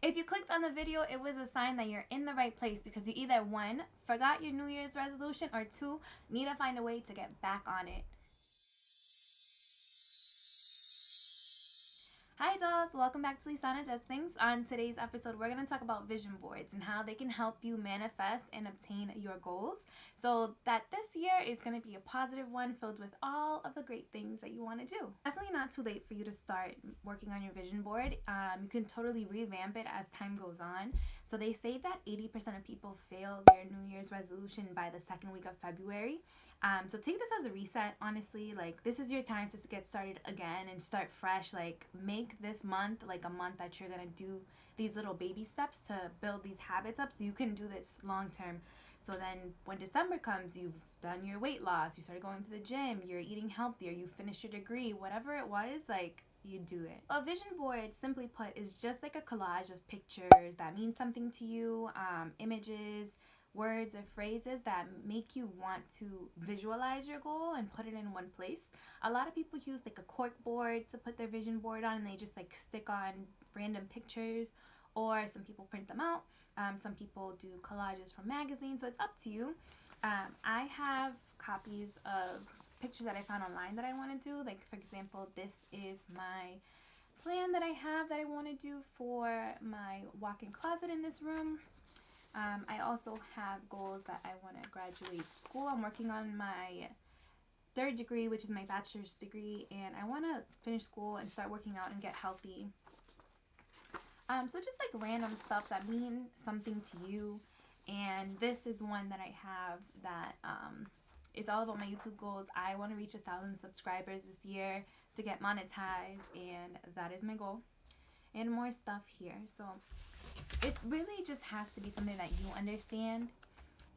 If you clicked on the video, it was a sign that you're in the right place because you either 1, forgot your New Year's resolution, or 2, need to find a way to get back on it. Hi dolls, welcome back to Lisanna Does Things. On today's episode, we're going to talk about vision boards and how they can help you manifest and obtain your goals so that this year is going to be a positive one filled with all of the great things that you want to do. Definitely not too late for you to start working on your vision board. You can totally revamp it as time goes on. So they say that 80% of people fail their New Year's resolution by the second week of February. So take this as a reset, honestly. Like, this is your time to get started again and start fresh. Like, make this month like a month that you're gonna do these little baby steps to build these habits up so you can do this long term. So then when December comes, you've done your weight loss, you started going to the gym, you're eating healthier, you finished your degree, whatever it was, like, you do it. A vision board, simply put, is just like a collage of pictures that mean something to you, images, words or phrases that make you want to visualize your goal and put it in one place. A lot of people use like a cork board to put their vision board on, and they just like stick on random pictures, or some people print them out. Some people do collages from magazines, so it's up to you. I have copies of pictures that I found online that I want to do. Like, for example, this is my plan that I have that I want to do for my walk-in closet in this room. I also have goals that I want to graduate school. I'm working on my 3rd degree, which is my bachelor's degree, and I want to finish school and start working out and get healthy. So just like random stuff that mean something to you. And this is one that I have that is all about my YouTube goals. I want to reach 1,000 subscribers this year to get monetized, and that is my goal. And more stuff here. So it really just has to be something that you understand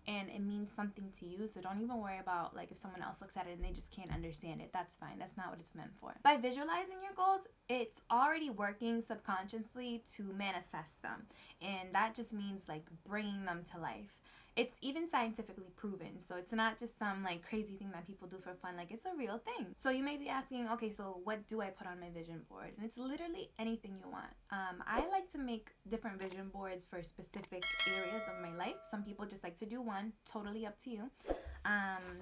and it means something to you. So don't even worry about like if someone else looks at it and they just can't understand it. That's fine. That's not what it's meant for. By visualizing your goals, it's already working subconsciously to manifest them. And that just means like bringing them to life. It's even scientifically proven, so it's not just some like crazy thing that people do for fun. Like, it's a real thing. So you may be asking, okay, so what do I put on my vision board? And it's literally anything you want. I like to make different vision boards for specific areas of my life. Some people just like to do one. Totally up to you.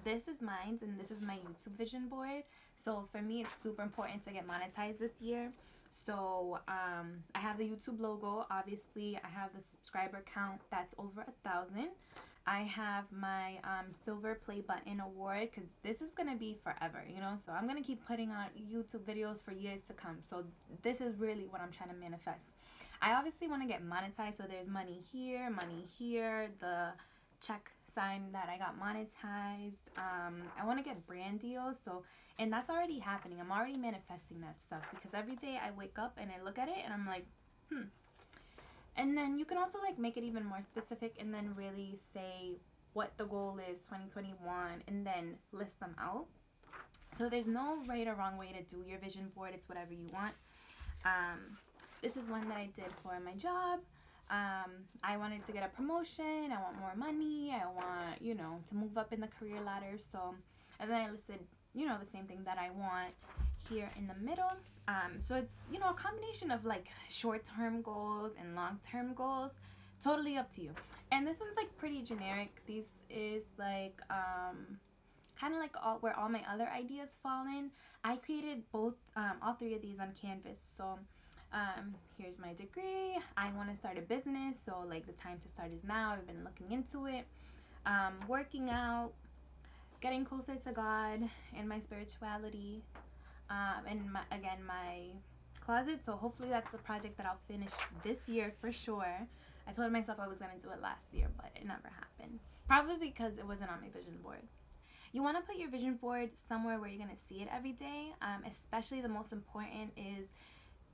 This is mine, and this is my YouTube vision board. So for me, it's super important to get monetized this year. So I have the YouTube logo. Obviously, I have the subscriber count that's over 1,000. I have my silver play button award, because this is going to be forever, you know. So I'm going to keep putting on YouTube videos for years to come. So this is really what I'm trying to manifest. I obviously want to get monetized. So there's money here, the check sign that I got monetized. I want to get brand deals. So, and that's already happening. I'm already manifesting that stuff, because every day I wake up and I look at it and I'm like, And then you can also like make it even more specific and then really say what the goal is 2021 and then list them out. So there's no right or wrong way to do your vision board. It's whatever you want. This is one that I did for my job. I wanted to get a promotion. I want more money. I want, you know, to move up in the career ladder. So, and then I listed, you know, the same thing that I want here in the middle. So it's, you know, a combination of like short-term goals and long-term goals. Totally up to you. And this one's like pretty generic. This is like kind of like where all my other ideas fall in. I created both all 3 of these on Canvas. So here's my degree. I want to start a business, so like the time to start is now. I've been looking into it. Working out, getting closer to God and my spirituality. And my closet. So hopefully that's a project that I'll finish this year for sure. I told myself I was going to do it last year, but it never happened. Probably because it wasn't on my vision board. You want to put your vision board somewhere where you're going to see it every day. Especially the most important is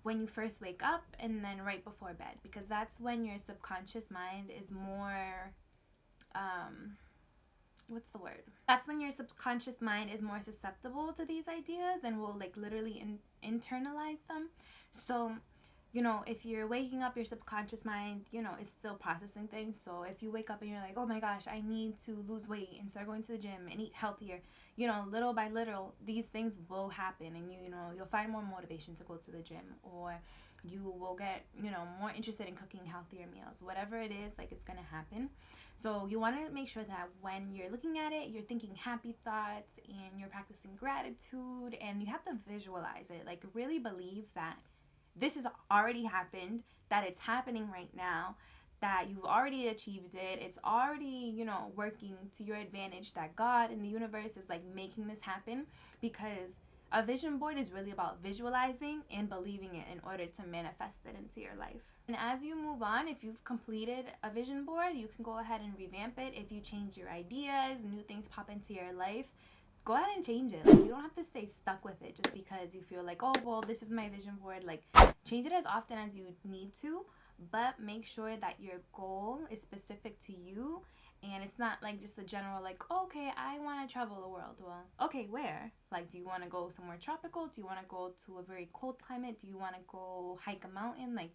when you first wake up and then right before bed, because that's when your subconscious mind is more that's when your subconscious mind is more susceptible to these ideas and will like literally internalize them. So, you know, if you're waking up, your subconscious mind, you know, is still processing things. So if you wake up and you're like, oh my gosh, I need to lose weight and start going to the gym and eat healthier, you know, little by little, these things will happen, and you know, you'll find more motivation to go to the gym. Or you will get, you know, more interested in cooking healthier meals. Whatever it is, like, it's gonna happen. So you want to make sure that when you're looking at it, you're thinking happy thoughts and you're practicing gratitude, and you have to visualize it. Like, really believe that this has already happened, that it's happening right now, that you've already achieved it. It's already, you know, working to your advantage, that God and the universe is like making this happen, because a vision board is really about visualizing and believing it in order to manifest it into your life. And as you move on, if you've completed a vision board, you can go ahead and revamp it. If you change your ideas, new things pop into your life, go ahead and change it. Like, you don't have to stay stuck with it just because you feel like, oh, well, this is my vision board. Like, change it as often as you need to, but make sure that your goal is specific to you, and it's not like just a general, like, oh, okay, I want to travel the world. Well, okay, where? Like, do you want to go somewhere tropical? Do you want to go to a very cold climate? Do you want to go hike a mountain? Like,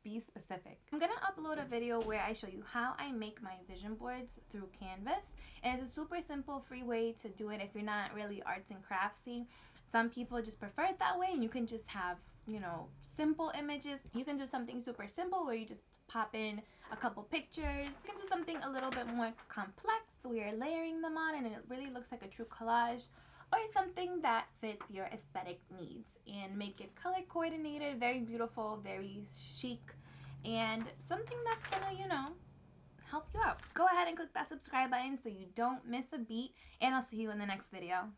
be specific. I'm gonna upload a video where I show you how I make my vision boards through Canvas, and it's a super simple free way to do it if you're not really arts and craftsy. Some people just prefer it that way, and you can just have, you know, simple images. You can do something super simple where you just pop in a couple pictures. You can do something a little bit more complex where you're layering them on and it really looks like a true collage, or something that fits your aesthetic needs, and make it color coordinated, very beautiful, very chic, and something that's gonna, you know, help you out. Go ahead and click that subscribe button so you don't miss a beat, and I'll see you in the next video.